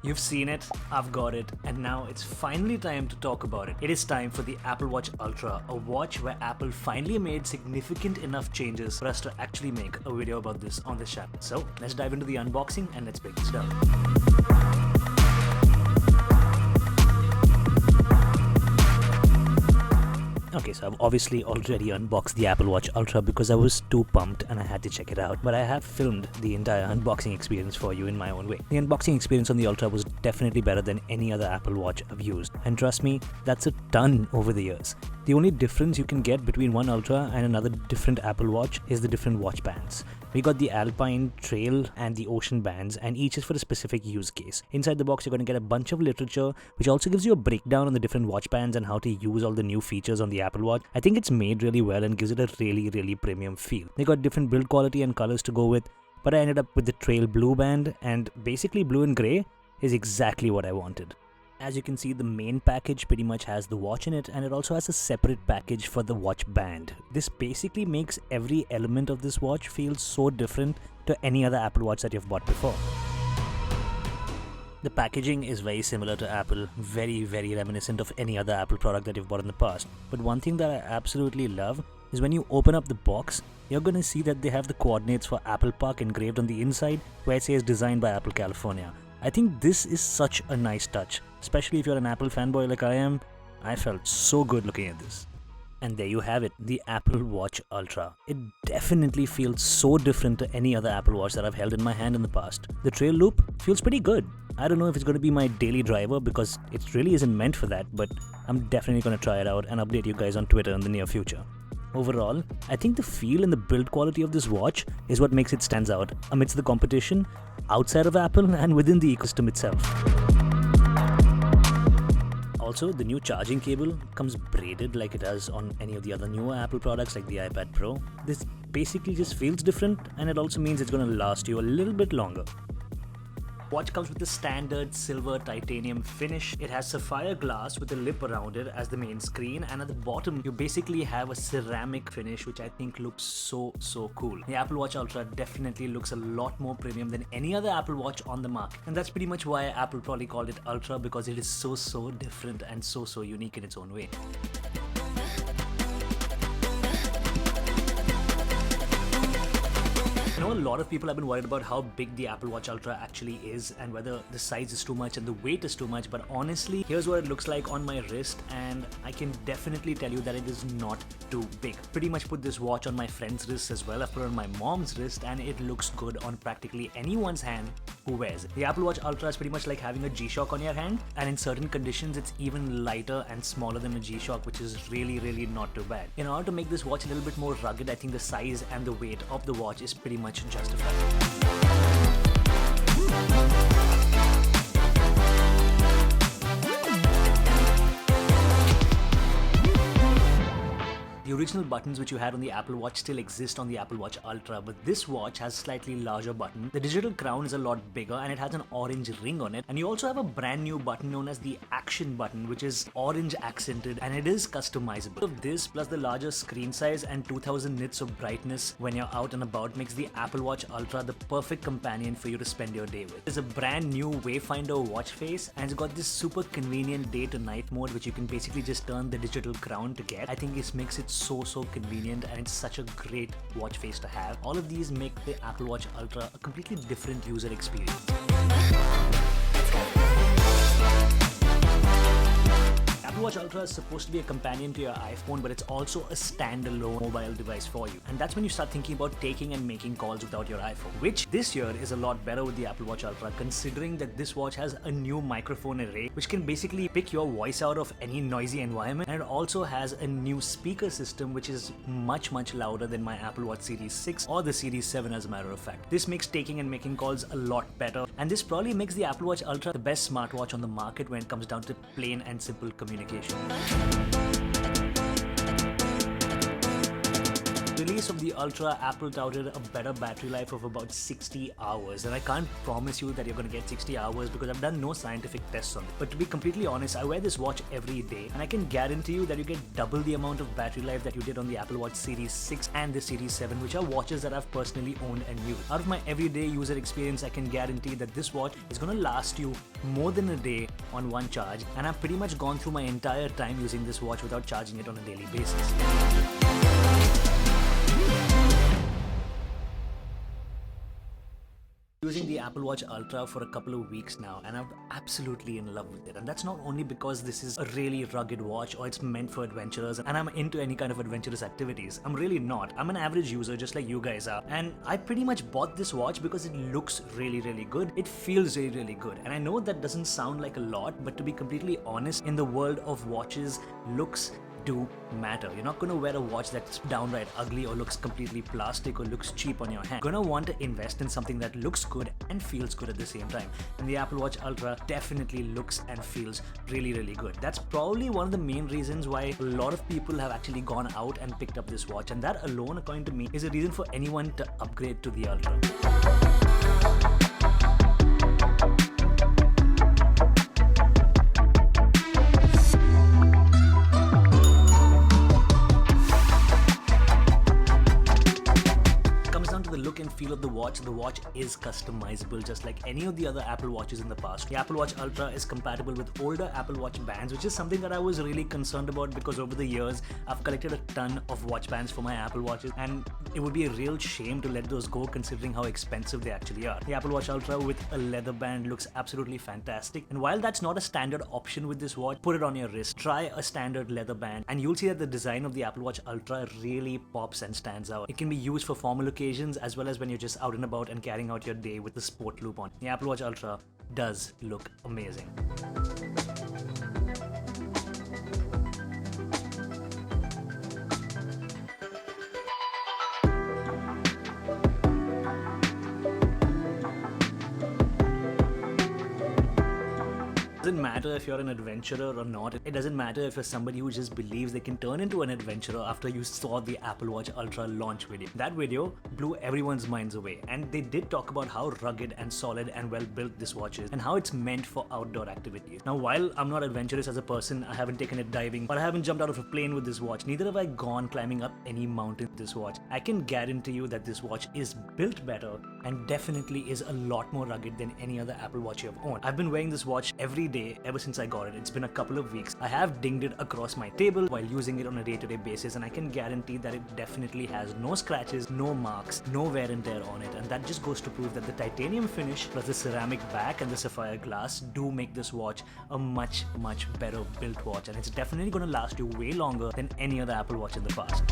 You've seen it, I've got it, and now it's finally time to talk about it. It is time for the Apple Watch Ultra, a watch where Apple finally made significant enough changes for us to actually make a video about this on this channel. So let's dive into the unboxing and let's break this down. Okay, so I've obviously already unboxed the Apple Watch Ultra because I was too pumped and I had to check it out, but I have filmed the entire unboxing experience for you in my own way. The unboxing experience on the Ultra was definitely better than any other Apple Watch I've used, and trust me, that's a ton over the years. The only difference you can get between one Ultra and another different Apple Watch is the different watch bands. We got the Alpine, Trail and the Ocean bands, and each is for a specific use case. Inside the box you're going to get a bunch of literature which also gives you a breakdown on the different watch bands and how to use all the new features on the Apple Watch. I think it's made really well and gives it a really premium feel. They got different build quality and colors to go with, but I ended up with the Trail Blue band, and basically blue and grey is exactly what I wanted. As you can see, the main package pretty much has the watch in it, and it also has a separate package for the watch band. This basically makes every element of this watch feel so different to any other Apple Watch that you've bought before. The packaging is very similar to Apple, very reminiscent of any other Apple product that you've bought in the past. But one thing that I absolutely love is when you open up the box, you're gonna see that they have the coordinates for Apple Park engraved on the inside, where it says designed by Apple California. I think this is such a nice touch, especially if you're an Apple fanboy like I am. I felt so good looking at this. And there you have it, the Apple Watch Ultra. It definitely feels so different to any other Apple Watch that I've held in my hand in the past. The trail loop feels pretty good. I don't know if it's going to be my daily driver because it really isn't meant for that, but I'm definitely going to try it out and update you guys on Twitter in the near future. Overall, I think the feel and the build quality of this watch is what makes it stand out amidst the competition, outside of Apple and within the ecosystem itself. Also, the new charging cable comes braided like it does on any of the other newer Apple products like the iPad Pro. This basically just feels different, and it also means it's going to last you a little bit longer. Watch comes with the standard silver titanium finish. It has sapphire glass with a lip around it as the main screen, and at the bottom you basically have a ceramic finish which I think looks so cool. The Apple Watch Ultra definitely looks a lot more premium than any other Apple Watch on the market, and that's pretty much why Apple probably called it Ultra, because it is so different and so unique in its own way. I know a lot of people have been worried about how big the Apple Watch Ultra actually is and whether the size is too much and the weight is too much, but honestly, here's what it looks like on my wrist, and I can definitely tell you that it is not too big. Pretty much put this watch on my friend's wrist as well. I've put it on my mom's wrist, and it looks good on practically anyone's hand who wears it. The Apple Watch Ultra is pretty much like having a G-Shock on your hand, and in certain conditions it's even lighter and smaller than a G-Shock, which is really not too bad. In order to make this watch a little bit more rugged, I think the size and the weight of the watch is pretty much justified. The original buttons which you had on the Apple Watch still exist on the Apple Watch Ultra, but this watch has slightly larger button. The digital crown is a lot bigger and it has an orange ring on it, and you also have a brand new button known as the Action button, which is orange accented and it is customizable. Of this plus the larger screen size and 2000 nits of brightness when you're out and about makes the Apple Watch Ultra the perfect companion for you to spend your day with. It's a brand new Wayfinder watch face, and it's got this super convenient day to night mode which you can basically just turn the digital crown to get. I think this makes it so convenient, and it's such a great watch face to have. All of these make the Apple Watch Ultra a completely different user experience. Apple Watch Ultra is supposed to be a companion to your iPhone, but it's also a standalone mobile device for you. And that's when you start thinking about taking and making calls without your iPhone, which this year is a lot better with the Apple Watch Ultra, considering that this watch has a new microphone array which can basically pick your voice out of any noisy environment, and it also has a new speaker system which is much louder than my Apple Watch Series 6 or the Series 7 as a matter of fact. This makes taking and making calls a lot better, and this probably makes the Apple Watch Ultra the best smartwatch on the market when it comes down to plain and simple communication. Really release of the Ultra, Apple touted a better battery life of about 60 hours, and I can't promise you that you're going to get 60 hours because I've done no scientific tests on it. But to be completely honest, I wear this watch every day, and I can guarantee you that you get double the amount of battery life that you did on the Apple Watch Series 6 and the Series 7, which are watches that I've personally owned and used. Out of my everyday user experience, I can guarantee that this watch is going to last you more than a day on one charge, and I've pretty much gone through my entire time using this watch without charging it on a daily basis. Using the Apple Watch Ultra for a couple of weeks now, and I'm absolutely in love with it. And that's not only because this is a really rugged watch or it's meant for adventurers and I'm into any kind of adventurous activities. I'm really not. I'm an average user just like you guys are, and I pretty much bought this watch because it looks really good. It feels really good, and I know that doesn't sound like a lot, but to be completely honest, in the world of watches, looks do matter. You're not going to wear a watch that's downright ugly or looks completely plastic or looks cheap on your hand. You're going to want to invest in something that looks good and feels good at the same time. And the Apple Watch Ultra definitely looks and feels really good. That's probably one of the main reasons why a lot of people have actually gone out and picked up this watch, and that alone, according to me, is a reason for anyone to upgrade to the Ultra. Look and feel of the watch is customizable just like any of the other Apple Watches in the past. The Apple Watch Ultra is compatible with older Apple Watch bands, which is something that I was really concerned about because over the years I've collected a ton of watch bands for my Apple Watches, and it would be a real shame to let those go considering how expensive they actually are. The Apple Watch Ultra with a leather band looks absolutely fantastic, and while that's not a standard option with this watch, put it on your wrist. Try a standard leather band and you'll see that the design of the Apple Watch Ultra really pops and stands out. It can be used for formal occasions as well as when you're just out and about and carrying out your day with the sport loop on. The Apple Watch Ultra does look amazing. It doesn't matter if you're an adventurer or not. It doesn't matter if you're somebody who just believes they can turn into an adventurer after you saw the Apple Watch Ultra launch video. That video blew everyone's minds away, and they did talk about how rugged and solid and well built this watch is and how it's meant for outdoor activities. Now, while I'm not adventurous as a person, I haven't taken it diving, or I haven't jumped out of a plane with this watch, neither have I gone climbing up any mountain with this watch. I can guarantee you that this watch is built better and definitely is a lot more rugged than any other Apple Watch you've owned. I've been wearing this watch every day ever since I got it. It's been a couple of weeks. I have dinged it across my table while using it on a day-to-day basis, and I can guarantee that it definitely has no scratches, no marks, no wear and tear on it, and that just goes to prove that the titanium finish plus the ceramic back and the sapphire glass do make this watch a much better built watch, and it's definitely going to last you way longer than any other Apple Watch in the past.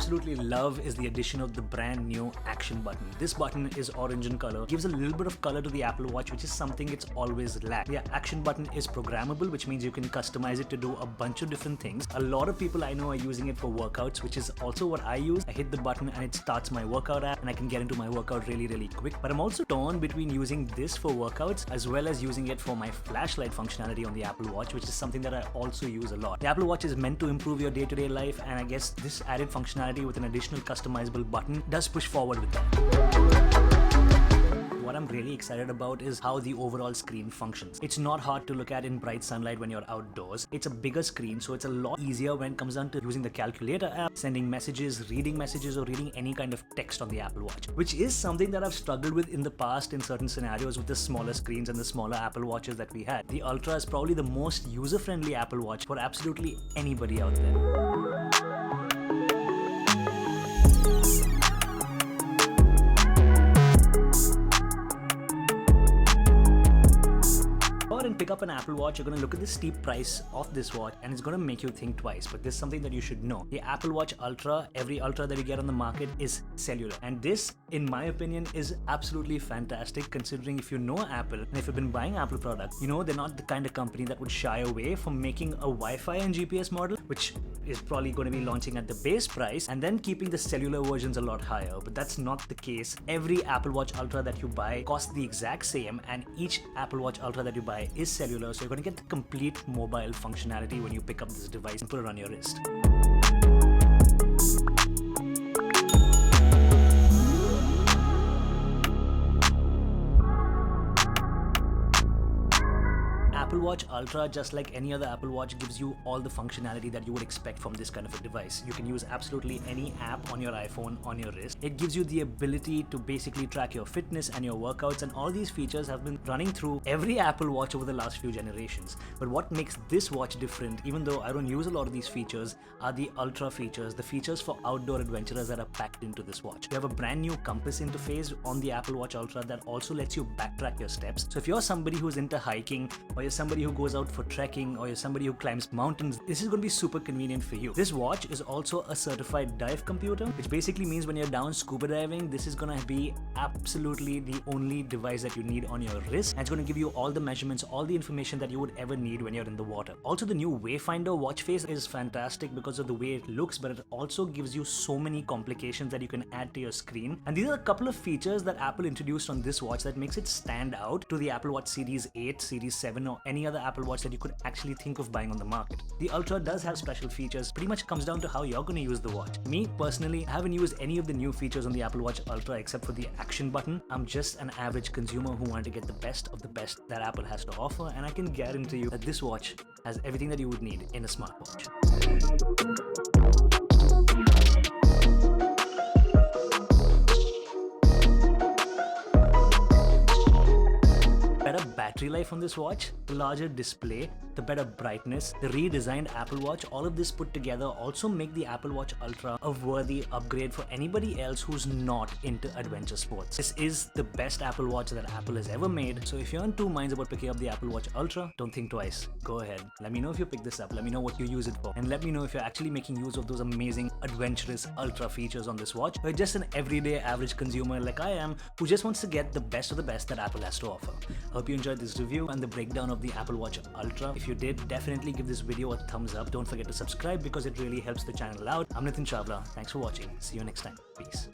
Absolutely love is the addition of the brand new action button. This button is orange in color, gives a little bit of color to the Apple Watch, which is something it's always lacked. The action button is programmable, which means you can customize it to do a bunch of different things. A lot of people I know are using it for workouts, which is also what I use. I hit the button and it starts my workout app, and I can get into my workout really quick. But I'm also torn between using this for workouts as well as using it for my flashlight functionality on the Apple Watch, which is something that I also use a lot. The Apple Watch is meant to improve your day-to-day life, and I guess this added functionality with an additional customizable button does push forward with that. What I'm really excited about is how the overall screen functions. It's not hard to look at in bright sunlight when you're outdoors. It's a bigger screen, so it's a lot easier when it comes down to using the calculator app, sending messages, reading messages, or reading any kind of text on the Apple Watch, which is something that I've struggled with in the past in certain scenarios with the smaller screens and the smaller Apple Watches that we had. The Ultra is probably the most user-friendly Apple Watch for absolutely anybody out there. And pick up an Apple Watch, you're going to look at the steep price of this watch and it's going to make you think twice. But there's something that you should know. The Apple Watch Ultra, every Ultra that you get on the market is cellular, and this, in my opinion, is absolutely fantastic considering if you know Apple and if you've been buying Apple products, you know they're not the kind of company that would shy away from making a Wi-Fi and GPS model, which is probably going to be launching at the base price and then keeping the cellular versions a lot higher. But that's not the case. Every Apple Watch Ultra that you buy costs the exact same, and each Apple Watch Ultra that you buy is cellular, so you're going to get the complete mobile functionality when you pick up this device and put it on your wrist. Apple Watch Ultra, just like any other Apple Watch, gives you all the functionality that you would expect from this kind of a device. You can use absolutely any app on your iPhone on your wrist. It gives you the ability to basically track your fitness and your workouts, and all these features have been running through every Apple Watch over the last few generations. But what makes this watch different, even though I don't use a lot of these features, are the Ultra features, the features for outdoor adventurers that are packed into this watch. You have a brand new compass interface on the Apple Watch Ultra that also lets you backtrack your steps. So if you're somebody who's into hiking, or you're somebody who goes out for trekking, or you're somebody who climbs mountains, this is going to be super convenient for you. This watch is also a certified dive computer, which basically means when you're down scuba diving, this is going to be absolutely the only device that you need on your wrist, and it's going to give you all the measurements, all the information that you would ever need when you're in the water. Also, the new Wayfinder watch face is fantastic because of the way it looks, but it also gives you so many complications that you can add to your screen. And these are a couple of features that Apple introduced on this watch that makes it stand out to the Apple Watch Series 8, Series 7, or any other Apple Watch that you could actually think of buying on the market. The Ultra does have special features. Pretty much comes down to how you're going to use the watch. Me personally, I haven't used any of the new features on the Apple Watch Ultra except for the action button. I'm just an average consumer who wanted to get the best of the best that Apple has to offer, and I can guarantee you that this watch has everything that you would need in a smartwatch. Better battery life on this watch, the larger display, the better brightness, the redesigned Apple Watch, all of this put together also make the Apple Watch Ultra a worthy upgrade for anybody else who's not into adventure sports. This is the best Apple Watch that Apple has ever made, so if you're in two minds about picking up the Apple Watch Ultra, don't think twice. Go ahead. Let me know if you pick this up, let me know what you use it for, and let me know if you're actually making use of those amazing adventurous Ultra features on this watch, or just an everyday average consumer like I am who just wants to get the best of the best that Apple has to offer. I hope you enjoyed this review and the breakdown of the Apple Watch Ultra. If you did, definitely give this video a thumbs up. Don't forget to subscribe because it really helps the channel out. I'm Nitin Chawla. Thanks for watching. See you next time. Peace.